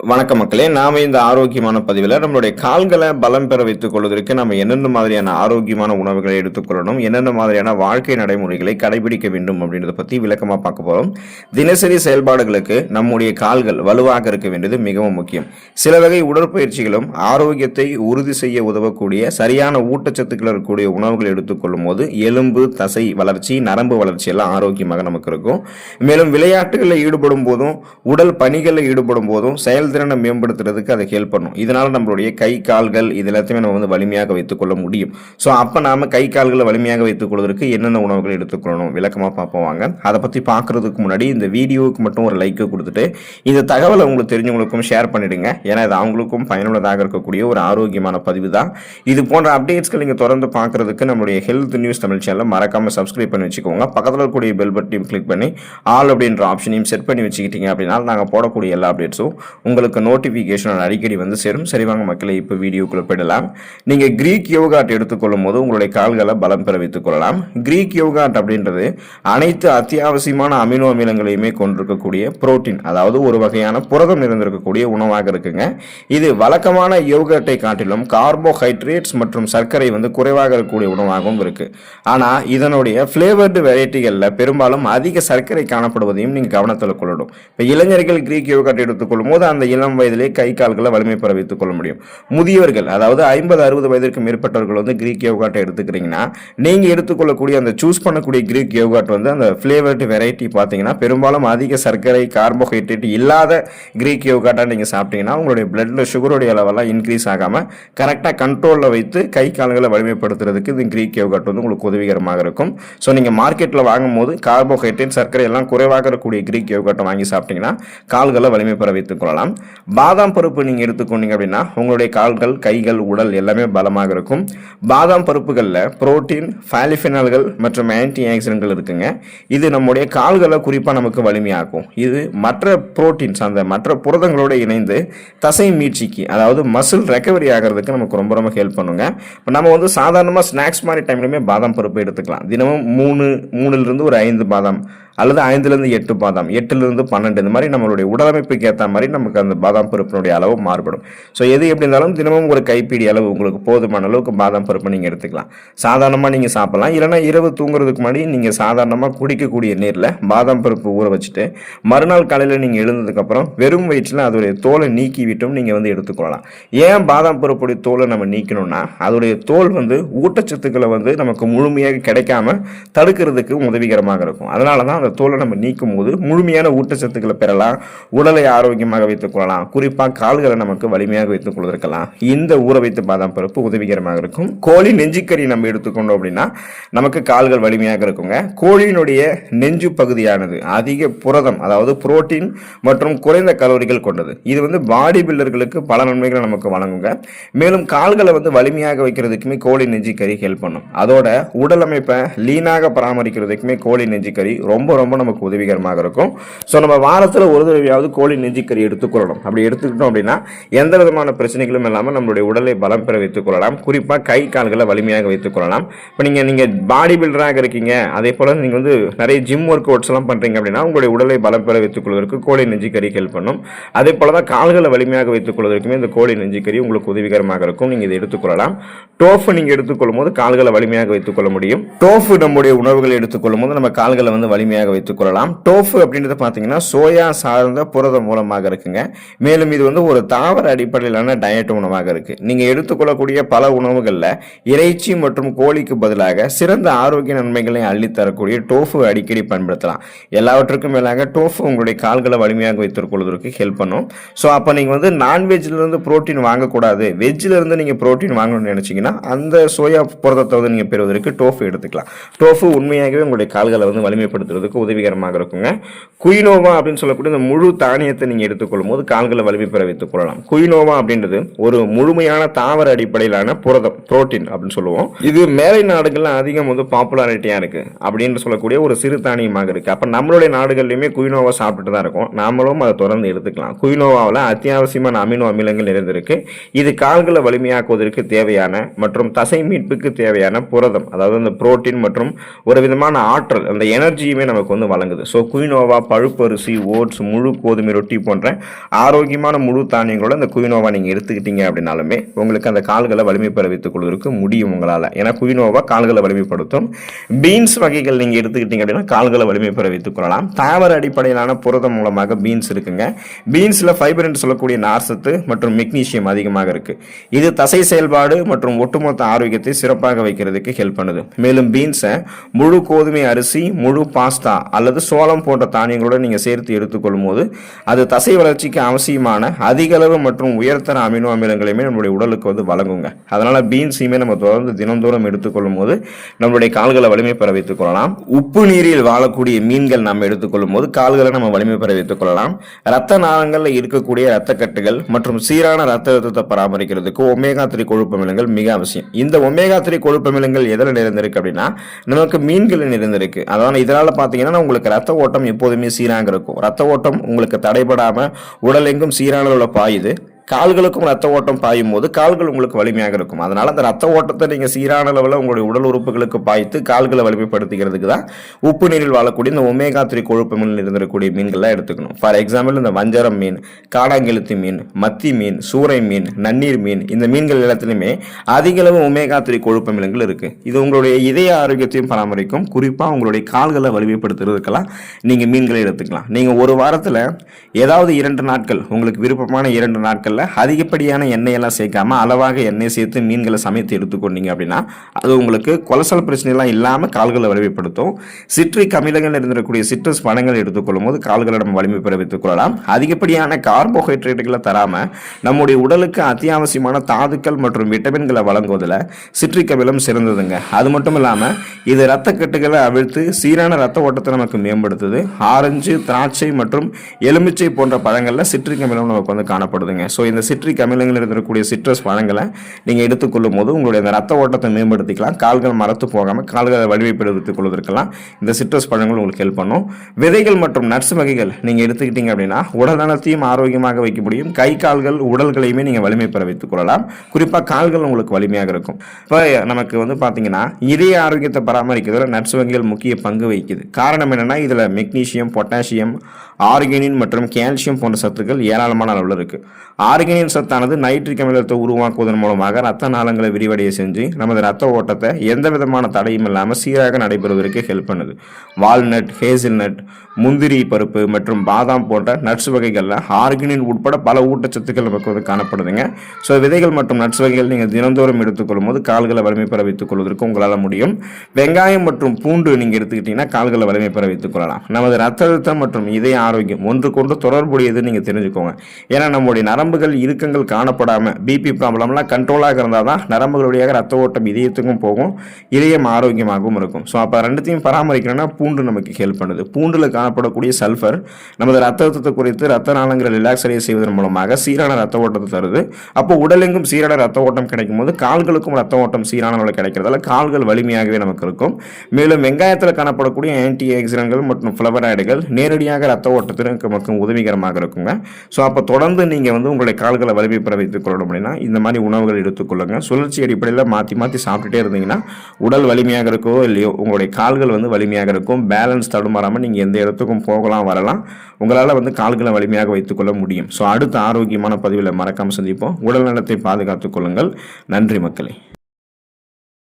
வணக்க மக்களே, நாம இந்த ஆரோக்கியமான பதிவில் நம்மளுடைய கால்களை பலம் பெற வைத்துக் கொள்வதற்கு நம்ம என்னென்ன மாதிரியான ஆரோக்கியமான உணவுகளை எடுத்துக்கொள்ளணும், என்னென்ன மாதிரியான வாழ்க்கை நடைமுறைகளை கடைபிடிக்க வேண்டும் அப்படின்றத பத்தி விளக்கமா பார்க்க போறோம். தினசரி செயல்பாடுகளுக்கு நம்முடைய கால்கள் வலுவாக இருக்க வேண்டியது மிகவும் முக்கியம். சில வகை உடற்பயிற்சிகளும் ஆரோக்கியத்தை உறுதி செய்ய உதவக்கூடிய சரியான ஊட்டச்சத்துக்கள் இருக்கக்கூடிய உணவுகள் எடுத்துக்கொள்ளும் போது எலும்பு, தசை வளர்ச்சி, நரம்பு வளர்ச்சி எல்லாம் ஆரோக்கியமாக நமக்கு இருக்கும். மேலும் விளையாட்டுகளில் ஈடுபடும் போதும் உடல் பணிகளில் ஈடுபடும் போதும் செயல்திறனை மேம்படுத்துறதுக்கு அதை ஹெல்ப் பண்ணும். இதனால நம்மளுடைய கை கால்கள் இது எல்லாத்தையுமே நம்ம வலிமையாக வைத்துக் கொள்ள முடியும். ஸோ அப்போ நாம கை கால்களை வலிமையாக வைத்துக் கொள்வதற்கு என்னென்ன உணவுகள் எடுத்துக்கொள்ளணும் விளக்கமாக பார்ப்போம் வாங்க. அதை பற்றி பார்க்கறதுக்கு முன்னாடி இந்த வீடியோவுக்கு மட்டும் ஒரு லைக் கொடுத்துட்டு இந்த தகவலை உங்களுக்கு தெரிஞ்சவங்களுக்கும் ஷேர் பண்ணிடுங்க. ஏன்னா இது அவங்களுக்கும் பயனுள்ளதாக இருக்கக்கூடிய ஒரு ஆரோக்கியமான பதிவு தான். இது போன்ற அப்டேட்ஸ்கள் நீங்கள் தொடர்ந்து பார்க்கறதுக்கு நம்மளுடைய ஹெல்த் நியூஸ் தமிழ் சேனலை மறக்காம சப்ஸ்கிரைப் பண்ணி வச்சுக்கோங்க. பக்கத்தில் இருக்கக்கூடிய பெல் பட்டனையும் கிளிக் பண்ணி ஆல் அப்படின்ற ஆப்ஷனையும் செட் பண்ணி வச்சுக்கிட்டீங்க அப்படின்னா நாங்கள் போடக்கூடிய எல்லா அப்டேட்ஸும் உங்களுக்கு நோட்டிஃபிகேஷன் அடிக்கடி வந்து சேரும். சரி வாங்க மக்களை, இப்போ வீடியோக்குள்ள போயிடலாம். நீங்க கிரீக் யோகாட் எடுத்துக்கொள்ளும் போது உங்களுடைய கால்களை பலம் பெற வைத்துக் கொள்ளலாம். கிரீக் யோகாட் அப்படின்றது அனைத்து அத்தியாவசியமான அமினோ அமிலங்களையுமே கொண்டிருக்கக்கூடிய புரோட்டீன், அதாவது ஒரு வகையான புரதம் நிறைந்திருக்கக்கூடிய உணவாக இருக்குங்க. இது வழக்கமான யோகாட்டை காட்டிலும் கார்போஹைட்ரேட்ஸ் மற்றும் சர்க்கரை குறைவாக இருக்கக்கூடிய உணவாகவும் இருக்கு. ஆனா இதனுடைய பிளேவர்டு வெரைட்டிகள்ல பெரும்பாலும் அதிக சர்க்கரை காணப்படுவதையும் நீங்க கவனத்தில் கொள்ளணும். இப்ப இளைஞர்கள் கிரீக் யோகாட் எடுத்துக்கொள்ளும் போது அந்த இளம் வயதிலே கை கால்களை வலிமை பெற வைத்துக் கொள்ள முடியும். முதியவர்கள், அதாவது 50-60 வயதிற்கு மேற்பட்டவர்கள் கிரீக் யோகாட்டை எடுத்துக்கிறீங்கன்னா நீங்க எடுத்துக்கொள்ளக்கூடிய அந்த சூஸ் பண்ணக்கூடிய கிரீக் யோகாட் அந்த பிளேவர்டு வெரைட்டி பார்த்தீங்கன்னா பெரும்பாலும் அதிக சர்க்கரை கார்போஹைட்ரேட் இல்லாத கிரீக் யோகாட்டா நீங்க சாப்பிட்டீங்கன்னா உங்களுடைய பிளட்ல சுகருடைய அளவெல்லாம் இன்க்ரீஸ் ஆகாம கரெக்டாக கண்ட்ரோலில் வைத்து கை கால்களை வலிமைப்படுத்துறதுக்கு இந்த கிரீக் யோகாட் உங்களுக்கு உதவிகரமாக இருக்கும். ஸோ நீங்க மார்க்கெட்டில் வாங்கும் போது கார்போஹைட்ரேட் சர்க்கரை எல்லாம் குறைவாக இருக்கக்கூடிய கிரீக் யோகாட்டை வாங்கி சாப்பிட்டீங்கன்னா கால்களை வலிமை பெற வைத்துக் கொள்ளலாம். பாதாம் பருப்பு நீங்க எடுத்துக்கொண்டீங்க அப்படின்னா உங்களுடைய கால்கள், கைகள், உடல் எல்லாமே பலமாக இருக்கும். பாதாம் பருப்புகளில் புரோட்டீன், பாலிஃபினால்கள் மற்றும் ஆன்டி ஆக்சிடென்ட்கள் இருக்குங்க. இது நம்முடைய கால்களை குறிப்பாக நமக்கு வலிமையாக்கும். இது மற்ற புரோட்டீன்ஸ், அந்த மற்ற புரதங்களோடு இணைந்து தசை மீட்சிக்கு, அதாவது மசில் ரெக்கவரி ஆகிறதுக்கு நமக்கு ரொம்ப ரொம்ப ஹெல்ப் பண்ணுங்க. இப்போ நம்ம சாதாரணமாக ஸ்நாக்ஸ் மாதிரி டைம்லையுமே பாதாம் பருப்பு எடுத்துக்கலாம். தினமும் 3 ஒரு 5 பாதாம் அல்லது 5 8 பாதாம், 8 12 இந்த மாதிரி நம்மளுடைய உடலமைப்புக்கு ஏற்ற மாதிரி நமக்கு அந்த பாதாம் பருப்பினுடைய அளவு மாறுபடும். ஸோ எது எப்படி இருந்தாலும் தினமும் ஒரு கைப்பிடி அளவு உங்களுக்கு போதுமான அளவுக்கு பாதாம் பருப்பு நீங்கள் எடுத்துக்கலாம். சாதாரணமாக நீங்கள் சாப்பிடலாம். இல்லைனா இரவு தூங்குறதுக்கு முன்னாடி நீங்கள் சாதாரணமாக குடிக்கக்கூடிய நீரில் பாதாம் பருப்பு ஊற வச்சுட்டு மறுநாள் காலையில் நீங்கள் எழுந்ததுக்கப்புறம் வெறும் வயிற்றில் அதோடைய தோலை நீக்கி விட்டும் நீங்கள் எடுத்துக்கொள்ளலாம். ஏன் பாதாம் பருப்புடைய தோலை நம்ம நீக்கணும்னா அதோடைய தோல் ஊட்டச்சத்துக்களை நமக்கு முழுமையாக கிடைக்காம தடுக்கிறதுக்கு உதவிகரமாக இருக்கும். அதனால தான் அந்த தோலை நம்ம நீக்கும் போது முழுமையான ஊட்டச்சத்துக்களை பெறலாம், உடலை ஆரோக்கியமாக வைத்துக் கொள்ளலாம். குறிப்பாக கால்களை நமக்கு வலிமையாக வைத்துக் கொள்வதற்கெல்லாம் இந்த ஊற வைத்த பாதாம் பருப்பு உதவிகரமாக இருக்கும். கோழி நெஞ்சுக்கறி நம்ம எடுத்துக்கொண்டோம் அப்படின்னா நமக்கு கால்கள் வலிமையாக இருக்குங்க. கோழியினுடைய நெஞ்சு பகுதியானது அதிக புரதம், அதாவது புரோட்டீன் மற்றும் குறைந்த கலோரிகள் கொண்டது. இது பாடி பில்டர்களுக்கு பல நன்மைகளை நமக்கு வழங்குங்க. மேலும் கால்களை வலிமையாக வைக்கிறதுக்குமே கோழி நெஞ்சுக்கறி ஹெல்ப் பண்ணும். அதோட உடல் அமைப்பை லீனாக பராமரிக்கிறதுக்குமே கோழி நெஞ்சுக்கறி ரொம்ப ரொம்ப நமக்கு உதவிகரமாக இருக்கும். ஸோ நம்ம வாரத்தில் ஒரு தடவையாவது கோழி நெஞ்சுக்கறி எடுத்துக்கொள்ளணும். அப்படி எடுத்துக்கிட்டோம் அப்படின்னா எந்த விதமான பிரச்சனைகளும் இல்லாமல் நம்மளுடைய உடலை பலம் பெற வைத்துக் கொள்ளலாம். குறிப்பாக கை கால்களை வலிமையாக வைத்துக் கொள்ளலாம். இப்போ நீங்கள் பாடி பில்டராக இருக்கீங்க, அதே போல் நீங்கள் நிறைய ஜிம் ஒர்க் அவுட்ஸ் எல்லாம் பண்ணுறீங்க அப்படின்னா உங்களுடைய உடலை பலம் பெற வைத்துக் கொள்வதற்கு கோழி நெஞ்சுக்கறி ஹெல்ப் பண்ணும். அதே போல தான் கால்களை வலிமையாக வைத்துக் கொள்வதற்குமே இந்த கோழி நெஞ்சுக்கறி உங்களுக்கு உதவிகரமாக இருக்கும். நீங்கள் இதை எடுத்துக்கொள்ளலாம். டோஃபு நீங்கள் எடுத்துக்கொள்ளும் போது கால்களை வலிமையாக வைத்துக் கொள்ள முடியும். டோஃபு நம்முடைய உணவுகளை எடுத்துக்கொள்ளும் போது நம்ம கால்களை வலிமையாக வைத்துக் கொள்ளலாம். டோஃபு அப்படின்றது பார்த்தீங்கன்னா சோயா சார்ந்த புரதம் மூலமாக இருக்குங்க. மேலும் இது ஒரு தாவர அடிப்படையிலான டயட் உணவாக இருக்கு. நீங்க எடுத்துக்கொள்ளக்கூடிய பல உணவுகளில் இறைச்சி மற்றும் கோழிக்கு பதிலாக சிறந்த ஆரோக்கிய நன்மைகளை அள்ளித்தரக்கூடிய டோஃபு அடிக்கடி பயன்படுத்தலாம். எல்லாவற்றுக்கும் மேலாக டோஃபு உங்களுடைய கால்களை வலிமையாக வைத்துக் கொள்வதற்கு ஹெல்ப் பண்ணும். ஸோ அப்போ நீங்கள் நான்வெஜ்ல இருந்து புரோட்டீன் வாங்கக்கூடாது, வெஜ்ல இருந்து நீங்க புரோட்டீன் வாங்கணும்னு நினைச்சீங்கன்னா அந்த சோயா புரதத்தை நீங்க பெறுவதற்கு டோஃபு எடுத்துக்கலாம். டோஃபு உண்மையாகவே உங்களுடைய கால்களை வலிமைப்படுத்துறதுக்கு உதவிகரமாக இருக்குங்க. குயினோவா அப்படின்னு சொல்லக்கூடிய இந்த முழு தானியத்தை நீங்க எடுத்துக்கொள்ளும் போது கால்களை வலிமை பெற வைத்துக் கொள்ளலாம். குயினோவா அப்படின்றது ஒரு முழுமையான தாவர அடிப்படையிலான புரதம், புரோட்டீன் அப்படின்னு சொல்லுவோம். இது மேலை நாடுகள்ல அதிகம் பாப்புலாரிட்டியா இருக்கு அப்படின்னு சொல்லக்கூடிய ஒரு சிறு தானியமாக இருக்கு. அப்ப நம்மளுடைய நாடுகள்லயுமே குயினோவா சாப்பிட்டு தான் இருக்கும். நாமளும் அதை தொடர்ந்து எடுத்துக்கலாம். குயினோவாவில் அத்தியாவசியமான அமினோ அமிலங்கள் நிறைந்திருக்கு. இது கால்களை வலிமையாக்குவதற்கு தேவையான மற்றும் தசை மீட்புக்கு தேவையான புரதம், அதாவது அந்த புரோட்டீன் மற்றும் ஒரு விதமான ஆற்றல், அந்த எனர்ஜியுமே நமக்கு நமக்கு வந்து வழங்குது. ஸோ குயினோவா, பழுப்பரிசி, ஓட்ஸ், முழு கோதுமை ரொட்டி போன்ற ஆரோக்கியமான முழு தானியங்களோட இந்த குயினோவா நீங்கள் எடுத்துக்கிட்டீங்க அப்படின்னாலுமே உங்களுக்கு அந்த கால்களை வலிமை பெற வைத்துக் கொள்வதற்கு முடியும் உங்களால். ஏன்னா குயினோவா கால்களை வலிமைப்படுத்தும். பீன்ஸ் வகைகள் நீங்கள் எடுத்துக்கிட்டீங்க அப்படின்னா கால்களை வலிமை பெற வைத்துக் கொள்ளலாம். தாவர அடிப்படையிலான புரதம் மூலமாக பீன்ஸ் இருக்குங்க. பீன்ஸில் ஃபைபர் என்று சொல்லக்கூடிய நார்சத்து மற்றும் மெக்னீசியம் அதிகமாக இருக்கு. இது தசை செயல்பாடு மற்றும் ஒட்டுமொத்த ஆரோக்கியத்தை சிறப்பாக வைக்கிறதுக்கு ஹெல்ப் பண்ணுது. மேலும் பீன்ஸை முழு கோதுமை அரிசி, முழு பாஸ்தா அல்லது சோளம் போன்ற தானியங்களோட நீங்கள் சேர்த்து எடுத்துக்கொள்ளும் போது அது தசை வளர்ச்சிக்கு அவசியமான அதிக அளவு மற்றும் உயர்தர அமினோ அமிலங்களையுமே நம்மளுடைய உடலுக்கு வந்து வழங்குங்க. அதனால பீன்ஸையுமே நம்ம தொடர்ந்து தினந்தோறும் எடுத்துக்கொள்ளும் போது நம்மளுடைய கால்களை வலிமை பெற வைத்துக் கொள்ளலாம். உப்பு நீரில் வாழக்கூடிய மீன்கள் நம்ம எடுத்துக்கொள்ளும் போது கால்களை நம்ம வலிமை பெற வைத்துக் கொள்ளலாம். ரத்த நாளங்களில் இருக்கக்கூடிய ரத்த கட்டுகள் மற்றும் சீரான ரத்த அழுத்தத்தை பராமரிக்கிறதுக்கு ஒமேகா 3 கொழுப்பு அமிலங்கள் மிக அவசியம். இந்த ஒமேகா 3 கொழுப்பு அமிலங்கள் எதில் நிறைந்திருக்கு அப்படின்னா நமக்கு மீன்களில் நிறைந்திருக்கு. அதனால இதனால பார்த்தீங்கன்னா உங்களுக்கு ரத்த ஓட்டம் எப்போதுமே சீராக இருக்கும். ரத்த ஓட்டம் உங்களுக்கு தடைபடாம உடல் எங்கும் சீரான பாயுது. கால்களுக்கும் ரத்த ஓட்டம் பாயும் போது கால்கள் உங்களுக்கு வலிமையாக இருக்கும். அதனால அந்த ரத்த ஓட்டத்தை நீங்கள் சீரான அளவில் உங்களுடைய உடல் உறுப்புகளுக்கு பாய்த்து கால்களை வலிமைப்படுத்திக்கிறதுக்கு தான் உப்பு நீரில் வாழக்கூடிய இந்த ஒமேகா 3 கொழுப்பு மீன் இருந்திருக்கக்கூடிய மீன்கள்லாம் எடுத்துக்கணும். ஃபார் எக்ஸாம்பிள் இந்த வஞ்சரம் மீன், காடாங்கெழுத்து மீன், மத்தி மீன், சூறை மீன், நன்னீர் மீன், இந்த மீன்கள் எல்லாத்துலையுமே அதிக அளவு ஒமேகா 3 கொழுப்பு மீன்கள் இருக்கு. இது உங்களுடைய இதய ஆரோக்கியத்தையும் பராமரிக்கும். குறிப்பாக உங்களுடைய கால்களை வலிமைப்படுத்துறதுக்கெல்லாம் நீங்கள் மீன்களை எடுத்துக்கலாம். நீங்கள் ஒரு வாரத்தில் ஏதாவது 2 நாட்கள் உங்களுக்கு விருப்பமான 2 நாட்கள் அதிகப்படியான எண்ணெயெல்லாம் சேர்க்காம அளவாக எண்ணெய் சேர்த்து மீன்களை சமைத்து எடுத்துக்கொண்டீங்க அப்படின்னா அது உங்களுக்கு கொலஸ்ட்ரால் பிரச்சனைலாம் இல்லாமல் கால்களை வலிமைப்படுத்தும். சிட்ரிக் அமிலங்கள் இருந்திருக்கக்கூடிய சிட்ரஸ் பழங்கள் எடுத்துக்கொள்ளும் போது கால்களை நம்ம வலிமை பெற வைத்துக் கொள்ளலாம். அதிகப்படியான கார்போஹைட்ரேட்டுகளை தராம நம்முடைய உடலுக்கு அத்தியாவசியமான தாதுக்கள் மற்றும் விட்டமின்களை வழங்குவதில் சிட்ரிக் அமிலம் சிறந்ததுங்க. அது மட்டும் இல்லாமல் இது ரத்த கட்டுகளை அவிழ்த்து சீரான ரத்த ஓட்டத்தை நமக்கு மேம்படுத்துது. ஆரஞ்சு, திராட்சை மற்றும் எலுமிச்சை போன்ற பழங்களில் சிட்ரிக் அமிலம் நமக்கு வந்து காணப்படுதுங்க. ஸோ இந்த சிட்ரிக் அமிலங்கள் இருக்கக்கூடிய சிட்ரஸ் பழங்களை நீங்கள் எடுத்துக்கொள்ளும் போது உங்களுடைய அந்த ரத்த ஓட்டத்தை மேம்படுத்திக்கலாம். கால்கள் மரத்து போகாமல் கால்களை வலிமைப்படுத்திக் கொள்வதற்கெல்லாம் இந்த சிட்ரஸ் பழங்கள் உங்களுக்கு ஹெல்ப் பண்ணும். விதைகள் மற்றும் நட்ஸ் வகைகள் நீங்கள் எடுத்துக்கிட்டீங்க அப்படின்னா உடல் நலத்தையும் ஆரோக்கியமாக வைக்க முடியும். கை கால்கள் உடல்களையுமே நீங்கள் வலிமை பெற வைத்துக் கொள்ளலாம். குறிப்பாக கால்கள் உங்களுக்கு வலிமையாக இருக்கும். இப்போ நமக்கு வந்து பார்த்தீங்கன்னா இதய ஆரோக்கியத்தை பராமரிக்கிறதுல நட்ஸ் வகைகள் முக்கிய பங்கு வகிக்குது. காரணம் என்னன்னா இதில் மெக்னீசியம், பொட்டாசியம், ஆர்கினின் மற்றும் கால்சியம் போன்ற சத்துக்கள் ஏராளமான அளவில் இருக்குது. ஆர்கினின் சத்தானது நைட்ரிக் அமிலத்தை உருவாக்குவதன் மூலமாக ரத்த நாளங்களை விரிவடைய செஞ்சு நமது ரத்த ஓட்டத்தை எந்த விதமான தடையும் இல்லாமல் சீராக நடைபெறுவதற்கு ஹெல்ப் பண்ணுது. வால்நட், ஹேசில்நட், முந்திரி பருப்பு மற்றும் பாதாம் போன்ற நட்ஸ் வகைகளில் ஆர்கினின் உட்பட பல ஊட்டச்சத்துக்கள் நமக்கு வந்து காணப்படுதுங்க. ஸோ விதைகள் மற்றும் நட்ஸ் வகைகள் நீங்கள் தினந்தோறும் எடுத்துக்கொள்ளும் போது கால்களை வலிமை பெற வைத்துக் கொள்வதற்கு உங்களால் முடியும். வெங்காயம் மற்றும் பூண்டு நீங்கள் எடுத்துக்கிட்டீங்கன்னா கால்களை வலிமை பெற வைத்துக் கொள்ளலாம். நமது ரத்த அழுத்தம் மற்றும் இதய ஆரோக்கியம் ஒன்றுக்கொன்று தொடர்புடையது நீங்கள் தெரிஞ்சுக்கோங்க. ஏன்னா நம்முடைய நரம்புகள் இறுக்கங்கள் காணப்படாமல் பிபி ப்ராப்ளம்லாம் கண்ட்ரோலாக இருந்தால் தான் நரம்புகளுடைய ரத்த ஓட்டம் இதயத்துக்கும் போகும், இதயம் ஆரோக்கியமாகவும் இருக்கும். ஸோ அப்போ ரெண்டுத்தையும் பராமரிக்கணும்னா பூண்டு நமக்கு ஹெல்ப் பண்ணுது. பூண்டில் காணப்படக்கூடிய சல்ஃபர் நமது ரத்த அழுத்தத்தை குறைத்து ரத்த நாளங்களை ரிலாக்ஸ் அடைய செய்வதன் மூலமாக சீரான ரத்த ஓட்டத்தை தருது. அப்போ உடலெங்கும் சீரான ரத்த ஓட்டம் கிடைக்கும் போது கால்களுக்கும் ரத்த ஓட்டம் சீரான அளவில் கிடைக்கிறதால கால்கள் வலிமையாகவே நமக்கு இருக்கும். மேலும் வெங்காயத்தில் காணப்படக்கூடிய ஆன்டி ஆக்சிடென்ட்கள் மற்றும் ஃப்ளவராய்டுகள் நேரடியாக ரத்த ஓட்டத்திற்கு நமக்கு உதவிகரமாக இருக்குங்க. ஸோ அப்போ தொடர்ந்து நீங்கள் வந்து உங்களுடைய கால்களை வலிமை பெற வைத்துக் கொள்ளணும் அப்படின்னா இந்த மாதிரி உணவுகள் எடுத்துக்கொள்ளுங்க. சுழற்சி அடிப்படையில் மாற்றி மாற்றி சாப்பிட்டுட்டே இருந்தீங்கன்னா உடல் வலிமையாக இருக்கோ இல்லையோ உங்களுடைய கால்கள் வந்து வலிமையாக இருக்கும். பேலன்ஸ் தடுமாறாமல் நீங்கள் எந்த இடத்துக்கும் போகலாம் வரலாம். உங்களால் வந்து கால்களை வலிமையாக வைத்துக்கொள்ள முடியும். ஸோ அடுத்த ஆரோக்கியமான பதிவில் மறக்காமல் சந்திப்போம். உடல் நலத்தை பாதுகாத்துக் கொள்ளுங்கள். நன்றி மக்களே.